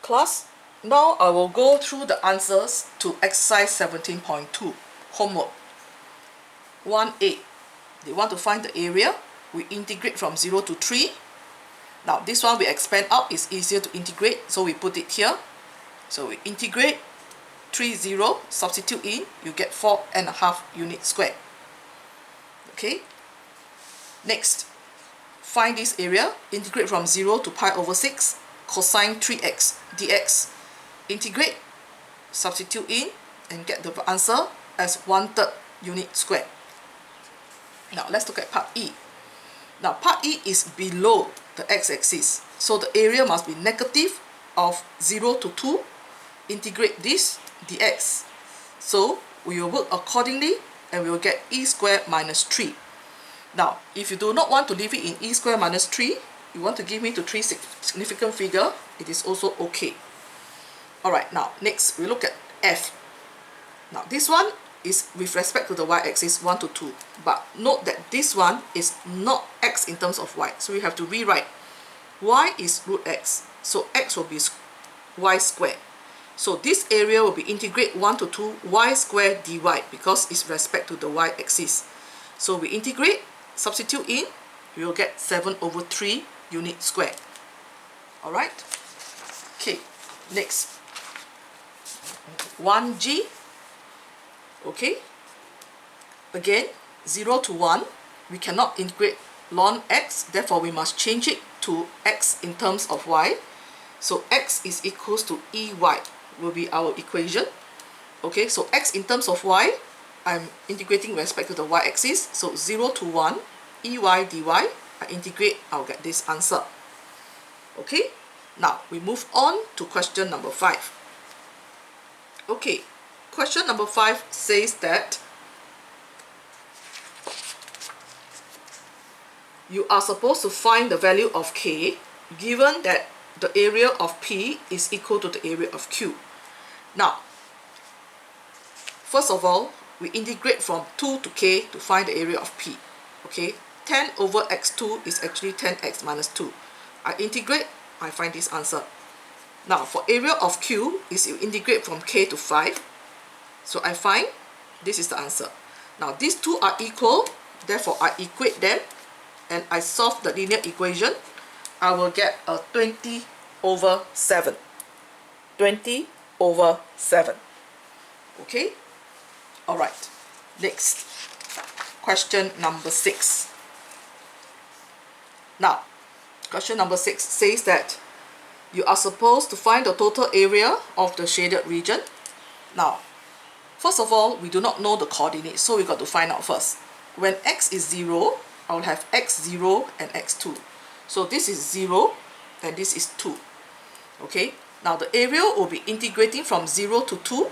Class, now I will go through the answers to exercise 17.2, homework. 1a, they want to find the area. We integrate from 0 to 3. Now this one we expand out, it's easier to integrate, so we put it here. So we integrate 3, 0, substitute in, you get 4.5 units squared. Okay. Next, find this area, integrate from 0 to pi over 6, cosine 3x dx. Integrate, substitute in, and get the answer as 1/3 unit squared. Now let's look at part E. Now part E is below the x-axis, so the area must be negative of 0 to 2. Integrate this dx. So we will work accordingly, and we will get e squared minus 3. Now if you do not want to leave it in e squared minus 3, you want to give me to 3 significant figure, it is also okay. Alright, now next we look at F. Now this one is with respect to the y-axis 1 to 2, but note that this one is not x in terms of y, so we have to rewrite. Y is root x, so x will be y squared. So this area will be integrate 1 to 2 y squared dy, because it's respect to the y-axis. So we integrate, substitute in, we will get 7/3 unit squared. Alright, okay, next 1g. Okay, again 0 to 1, we cannot integrate ln x, therefore we must change it to x in terms of y. So x is equals to ey will be our equation. Okay, so x in terms of y, I'm integrating with respect to the y-axis, so 0 to 1 ey dy, I integrate, I'll get this answer. Okay, now we move on to question number 5. Okay, question number 5 says that you are supposed to find the value of k given that the area of P is equal to the area of Q. Now, first of all, we integrate from 2 to k to find the area of P. Okay, 10 over x2 is actually 10x minus 2. I integrate, I find this answer. Now, for area of Q is you integrate from k to 5. So I find this is the answer. Now, these two are equal, therefore I equate them and I solve the linear equation. I will get a 20/7. 20/7. Okay? Alright. Next. Question number 6. Now, question number 6 says that you are supposed to find the total area of the shaded region. Now, first of all, we do not know the coordinates, so we got to find out first. When x is 0, I will have x0 and x2. So this is 0 and this is 2. Okay, now the area will be integrating from 0 to 2,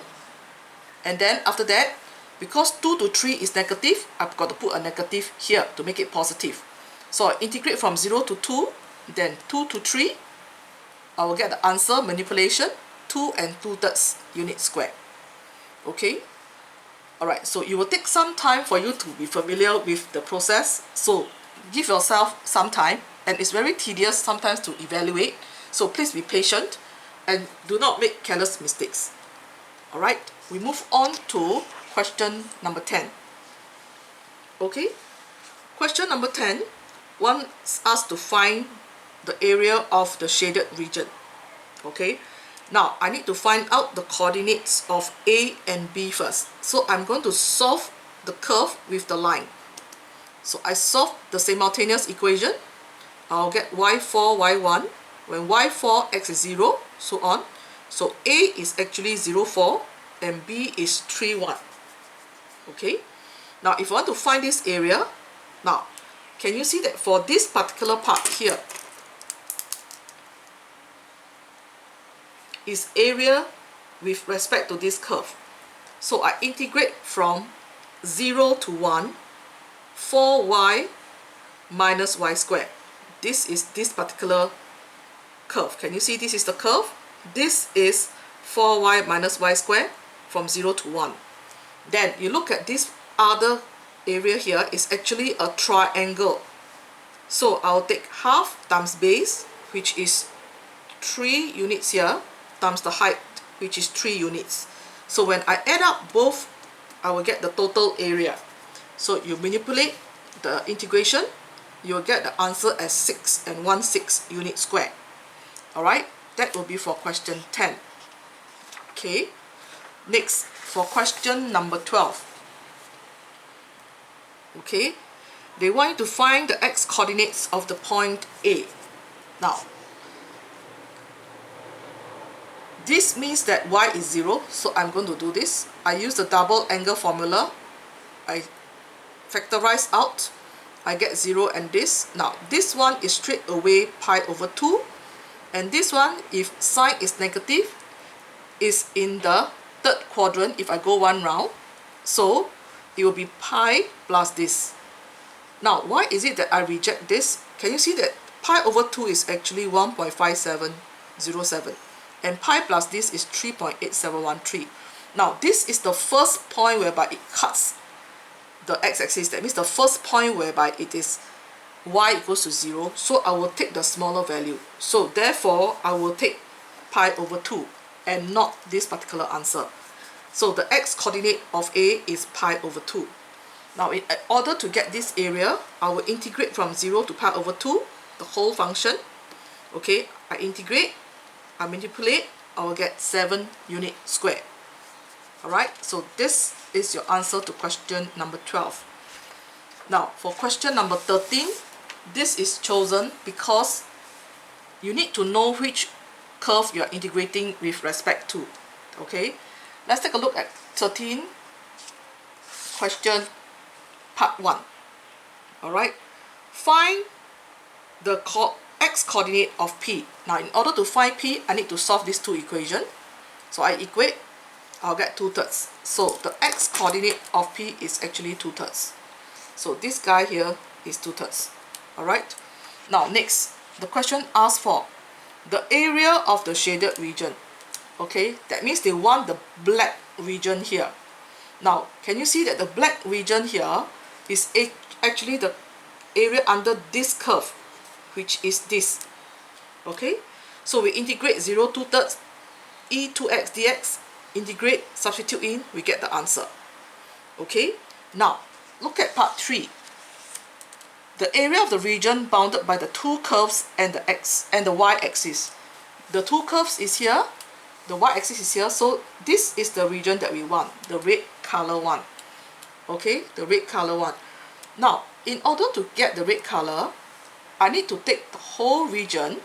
and then after that, because 2 to 3 is negative, I've got to put a negative here to make it positive. So I integrate from 0 to 2, then 2 to 3, I will get the answer, manipulation, 2 and 2/3 unit squared. Okay, alright, so it will take some time for you to be familiar with the process, so give yourself some time, and it's very tedious sometimes to evaluate, so please be patient and do not make careless mistakes. Alright, we move on to question number 10. Okay, question number 10 wants us to find the area of the shaded region. Okay, now I need to find out the coordinates of A and B first. So I'm going to solve the curve with the line. So I solve the simultaneous equation. I'll get y4, y1. When y4, x is 0, so on. So A is actually 0, 4 and B is 3, 1. Okay, now if I want to find this area, now can you see that for this particular part here is area with respect to this curve. So I integrate from 0 to 1, 4y minus y squared. This is this particular curve. Can you see this is the curve? This is 4y minus y squared from 0 to 1. Then you look at this other area here is actually a triangle. So I'll take half times base, which is 3 units here, times the height, which is 3 units. So when I add up both, I will get the total area. So you manipulate the integration, you'll get the answer as 6 and 1/6 unit square. Alright, that will be for question 10. Okay, next for question number 12. Okay, they want you to find the x coordinates of the point A. Now, this means that y is 0, so I'm going to do this. I use the double angle formula. I factorize out. I get 0 and this. Now, this one is straight away pi over 2. And this one, if sign is negative, is in the third quadrant if I go one round. So, it will be pi plus this. Now, why is it that I reject this? Can you see that pi over 2 is actually 1.5707? And pi plus this is 3.8713. Now, this is the first point whereby it cuts the x-axis. That means the first point whereby it is y equals to 0. So I will take the smaller value. So therefore, I will take pi over 2 and not this particular answer. So the x coordinate of A is pi over 2. Now, in order to get this area, I will integrate from 0 to pi over 2, the whole function. Okay, I integrate, I manipulate, I will get 7 unit square. Alright, so this is your answer to question number 12. Now, for question number 13, this is chosen because you need to know which curve you are integrating with respect to. Okay, let's take a look at 13, question part 1. Alright, find the x coordinate of P. Now, in order to find P, I need to solve these two equations. So I equate, I'll get 2/3. So the x coordinate of P is actually 2/3. So this guy here is 2/3. Alright, now next, the question asks for the area of the shaded region. Okay, that means they want the black region here. Now, can you see that the black region here is actually the area under this curve, which is this. Okay, so we integrate 0 2/3 e2x dx, integrate, substitute in, we get the answer. Okay, now look at part 3. The area of the region bounded by the two curves and the x and the y-axis. The two curves is here, the y-axis is here, so this is the region that we want, the red color one. Okay, the red color one. Now, in order to get the red color, I need to take the whole region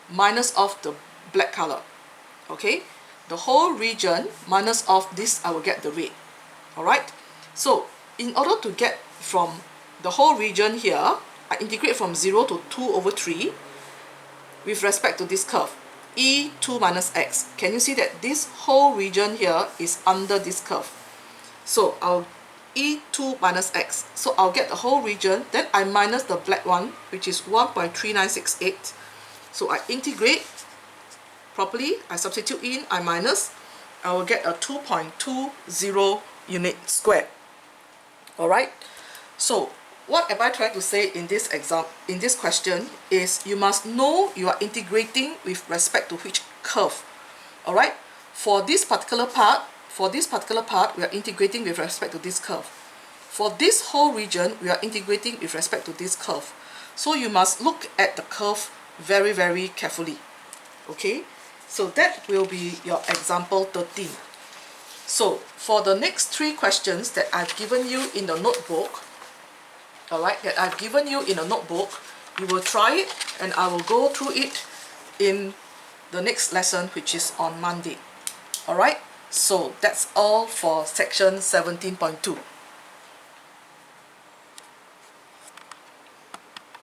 minus off the black color. Okay, the whole region minus off this, I will get the red. Alright, so in order to get from the whole region here, I integrate from 0 to 2/3 with respect to this curve, e2 minus x. Can you see that this whole region here is under this curve? So I'll e2 minus x. So I'll get the whole region, then I minus the black one, which is 1.3968. So I integrate properly, I substitute in, I minus, I will get a 2.20 unit square. Alright, so what am I trying to say in this question is you must know you are integrating with respect to which curve. Alright, for this particular part, we are integrating with respect to this curve. For this whole region, we are integrating with respect to this curve. So you must look at the curve very, very carefully. Okay, so that will be your example 13. So for the next 3 questions that I've given you in the notebook, alright, you will try it and I will go through it in the next lesson, which is on Monday. Alright, so that's all for section 17.2.